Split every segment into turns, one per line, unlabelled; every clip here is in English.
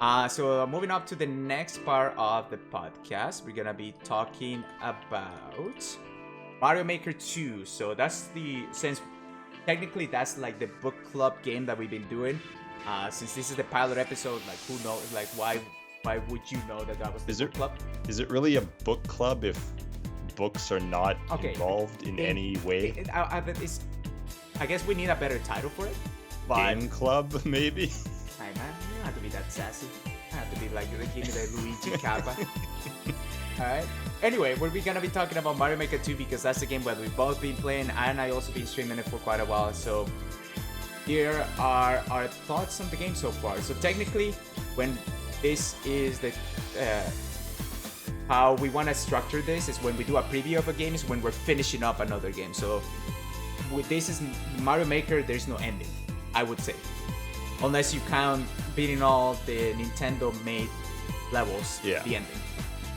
So moving up to the next part of the podcast, we're gonna be talking about Mario Maker 2. So since technically that's like the book club game that we've been doing. Since this is the pilot episode, like who knows? Like why would you know that was the book club?
Is it really a book club if books are not involved in any way?
I guess we need a better title for it.
Game club, maybe?
Hey man, you don't have to be that sassy. You have to be like, give me the Luigi Kappa. Alright. Anyway, we're gonna be talking about Mario Maker 2 because that's the game that we've both been playing and I also been streaming it for quite a while. So here are our thoughts on the game so far. So technically, when this is the how we want to structure this is when we do a preview of a game is when we're finishing up another game. So with this is Mario Maker, there's no ending, I would say, unless you count beating all the Nintendo made levels, the ending.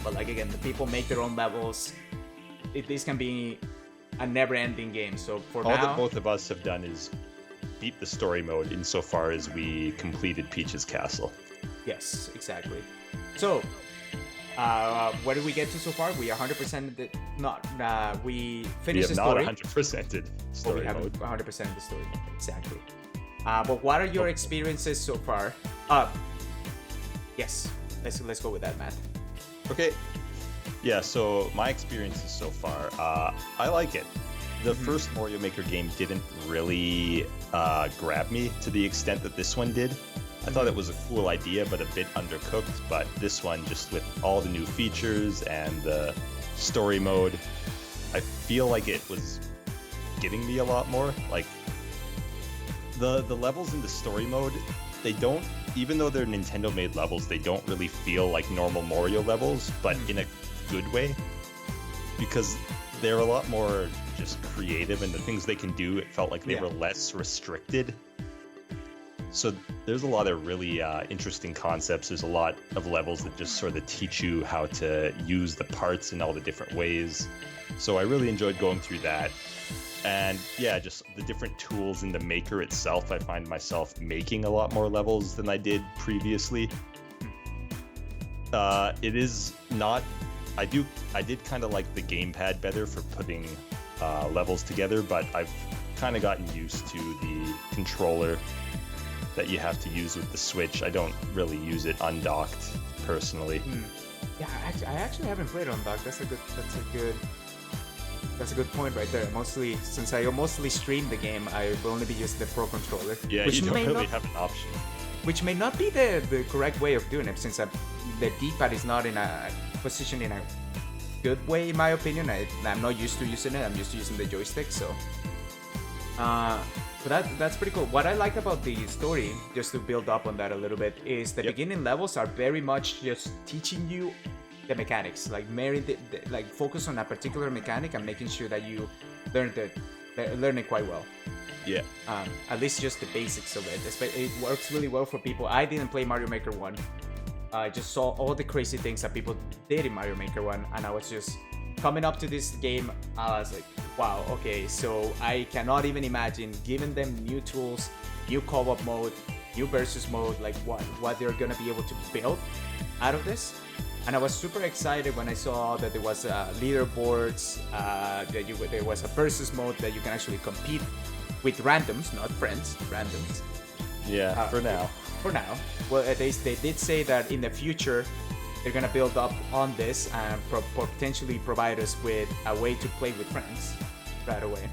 But like again, the people make their own levels. This can be a never-ending game. So for
all
now,
that both of us have done is beat the story mode insofar as we completed Peach's Castle.
Yes, exactly. So, what did we get to so far? We 100%. We finished the story.
We have not 100%ed story
we
mode.
haven't 100% the story mode, exactly. But what are your experiences so far? Yes, let's go with that, Matt.
Okay. Yeah, so my experiences so far, I like it. The first Mario Maker game didn't really grab me to the extent that this one did. I thought it was a cool idea, but a bit undercooked. But this one, just with all the new features and the story mode, I feel like it was giving me a lot more. Like, the levels in the story mode, they don't, even though they're Nintendo-made levels, they don't really feel like normal Mario levels, but in a good way. Because they're a lot more just creative, and the things they can do, it felt like they were less restricted. So there's a lot of really interesting concepts. There's a lot of levels that just sort of teach you how to use the parts in all the different ways. So I really enjoyed going through that. And yeah, just the different tools in the Maker itself, I find myself making a lot more levels than I did previously. It is not... I did kind of like the gamepad better for putting levels together, but I've kind of gotten used to the controller that you have to use with the Switch. I don't really use it undocked personally.
Yeah, I actually haven't played on dock. That's a good point right there. Mostly, since I mostly stream the game, I will only be using the Pro controller.
Yeah, you don't really have an option.
Which may not be the correct way of doing it, since the D-pad is not in a position in a good way, in my opinion. I'm not used to using it. I'm used to using the joystick, so. But that's pretty cool. What I like about the story, just to build up on that a little bit, is the beginning levels are very much just teaching you the mechanics, like like focus on a particular mechanic and making sure that you learn it quite well.
Yeah.
At least just the basics of it. It works really well for people. I didn't play Mario Maker 1. I just saw all the crazy things that people did in Mario Maker 1, and I was just coming up to this game. I was like, wow, okay, so I cannot even imagine giving them new tools, new co-op mode, new versus mode, like what they're gonna be able to build out of this. And I was super excited when I saw that there was leaderboards, there was a versus mode that you can actually compete with randoms, not friends, randoms.
Yeah, for now.
For now. Well, they did say that in the future they're gonna build up on this and potentially provide us with a way to play with friends right away.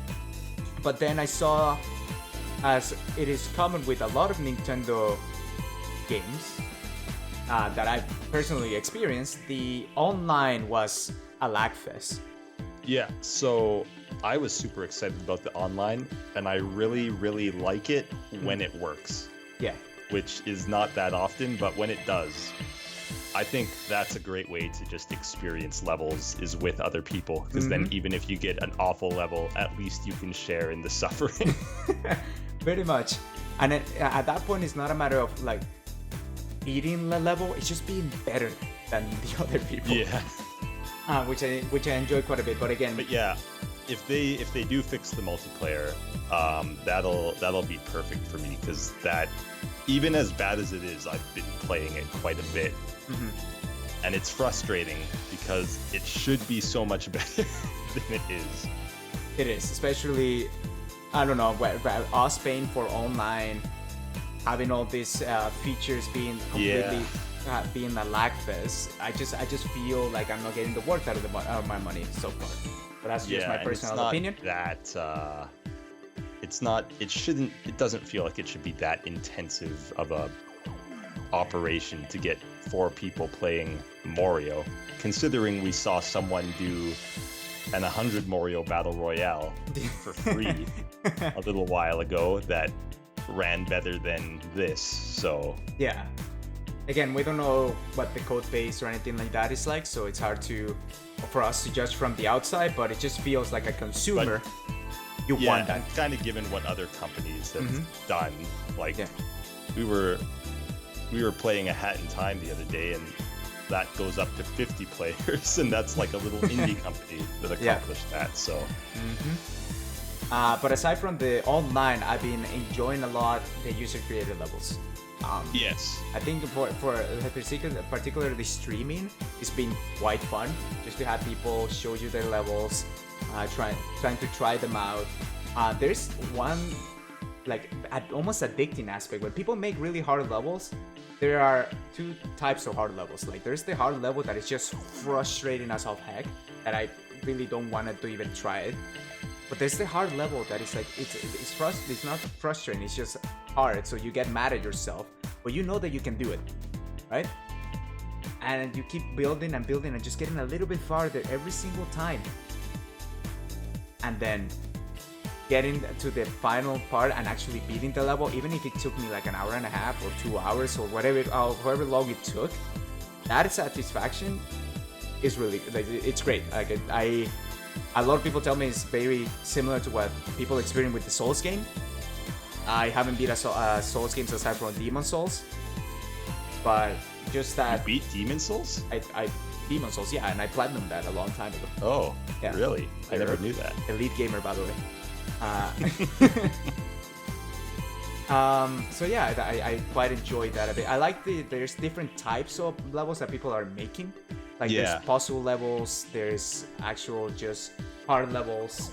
But then I saw, as it is common with a lot of Nintendo games that I've personally experienced, the online was a lag fest.
Yeah, so I was super excited about the online, and I really, really like it when it works.
Yeah.
Which is not that often, but when it does, I think that's a great way to just experience levels, is with other people, because then even if you get an awful level, at least you can share in the suffering.
Pretty much. And at that point, it's not a matter of like beating the level, it's just being better than the other people.
Yeah.
Which I enjoy quite a bit. But again,
yeah, if they do fix the multiplayer, that'll be perfect for me, because that even as bad as it is, I've been playing it quite a bit. And it's frustrating because it should be so much better than it is.
It is, especially, I don't know, us paying for online, having all these features being completely being a lag fest. I just feel like I'm not getting the worth out of my money so far. But that's just my personal opinion.
It doesn't feel like it should be that intensive of a operation to get 4 people playing Mario, considering we saw someone do an 100 Mario Battle Royale for free a little while ago that ran better than this. So
yeah, again, we don't know what the code base or anything like that is like, so it's hard for us to judge from the outside, but it just feels like a consumer, you want that.
Kind of given what other companies have done. Like we were playing a Hat in Time the other day, and that goes up to 50 players, and that's like a little indie company that accomplished that. So
but aside from the online, I've been enjoying a lot the user created levels.
Yes,
I think for particularly streaming, it's been quite fun just to have people show you their levels, trying to try them out. There's one like almost addicting aspect when people make really hard levels. There are 2 types of hard levels. Like there's the hard level that is just frustrating as of heck, that I really don't want to even try it. But there's the hard level that is like it's not frustrating, it's just hard, so you get mad at yourself, but you know that you can do it, right? And you keep building and building and just getting a little bit farther every single time, and then getting to the final part and actually beating the level, even if it took me like an hour and a half or 2 hours or however long it took. That satisfaction is really like, it's great. Like a lot of people tell me it's very similar to what people experience with the Souls game. I haven't beat a Souls game aside from Demon Souls, but just that.
You beat Demon Souls?
I Demon Souls, yeah, and I platinumed that a long time ago.
Oh, yeah. Really? I never knew that.
Elite gamer, by the way. So yeah, I quite enjoyed that a bit. I like there's different types of levels that people are making. Like there's puzzle levels, there's actual just hard levels.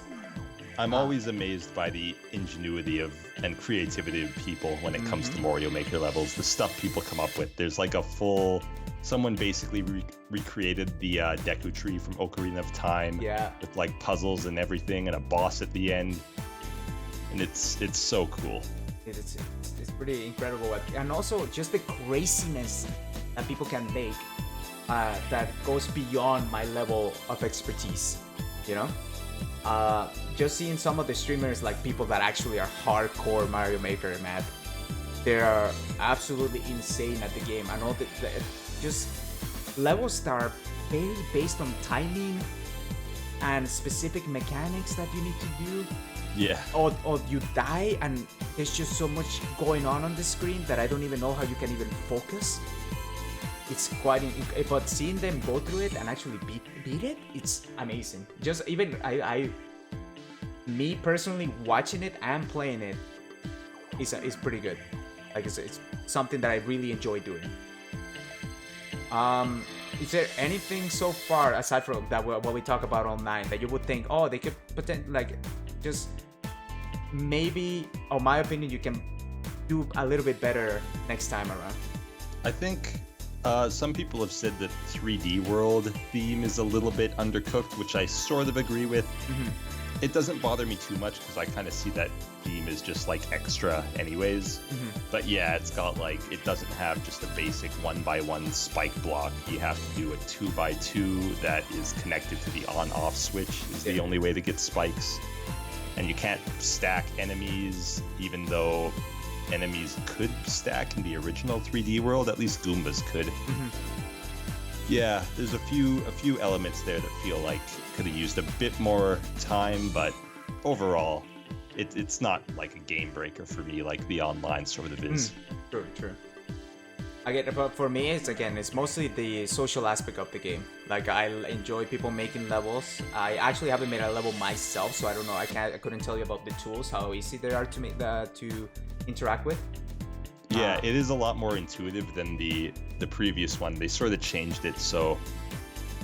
I'm always amazed by the ingenuity and creativity of people when it comes to Mario Maker levels. The stuff people come up with. There's like someone basically recreated the Deku Tree from Ocarina of Time.
Yeah. With
like puzzles and everything and a boss at the end. And it's so cool.
It's pretty incredible. And also just the craziness that people can make that goes beyond my level of expertise, you know? Just seeing some of the streamers, like people that actually are hardcore Mario Maker, man, they are absolutely insane at the game. And all the just levels that are very based on timing and specific mechanics that you need to do.
Yeah.
Or you die and there's just so much going on the screen that I don't even know how you can even focus. It's quite, but seeing them go through it and actually beat it, it's amazing. Just even me personally watching it and playing it is pretty good. Like it's something that I really enjoy doing. Is there anything so far aside from that what we talk about online that you would think, oh, they could potentially like just maybe, or my opinion, you can do a little bit better next time around?
I think some people have said that 3D World theme is a little bit undercooked, which I sort of agree with. It doesn't bother me too much because I kind of see that theme as just like extra anyways. But yeah, it's got like, it doesn't have just a basic 1x1 spike block. You have to do a 2x2 that is connected to the on-off switch is the only way to get spikes. And you can't stack enemies, even though enemies could stack in the original 3D World. At least Goombas could. Yeah, there's a few elements there that feel like could have used a bit more time, but overall, it's not like a game breaker for me like the online sort of is.
True. I get, but for me, it's mostly the social aspect of the game. Like I enjoy people making levels. I actually haven't made a level myself, so I don't know. I couldn't tell you about the tools, how easy they are to make to interact with.
Yeah, it is a lot more intuitive than the previous one. They sort of changed it so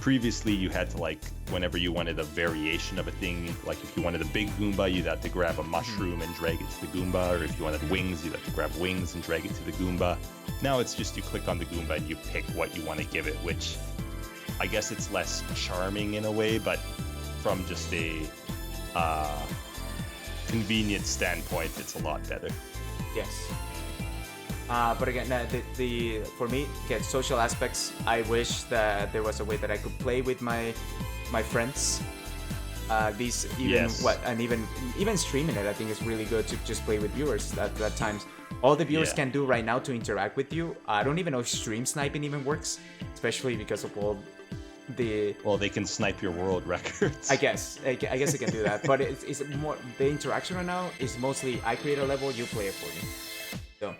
previously you had to, like, whenever you wanted a variation of a thing, like if you wanted a big Goomba, you'd have to grab a mushroom and drag it to the Goomba, or if you wanted wings, you'd have to grab wings and drag it to the Goomba. Now it's just you click on the Goomba and you pick what you want to give it, which I guess it's less charming in a way, but from just a convenient standpoint, it's a lot better.
Yes. But again, for me, again, social aspects. I wish that there was a way that I could play with my friends. These even
Yes.
and even streaming it, I think is really good to just play with viewers. At times, all the viewers can do right now to interact with you. I don't even know if stream sniping even works, especially because of all the.
Well, they can snipe your world records.
I guess it can do that, but it's more the interaction right now is mostly I create a level, you play it for me. So.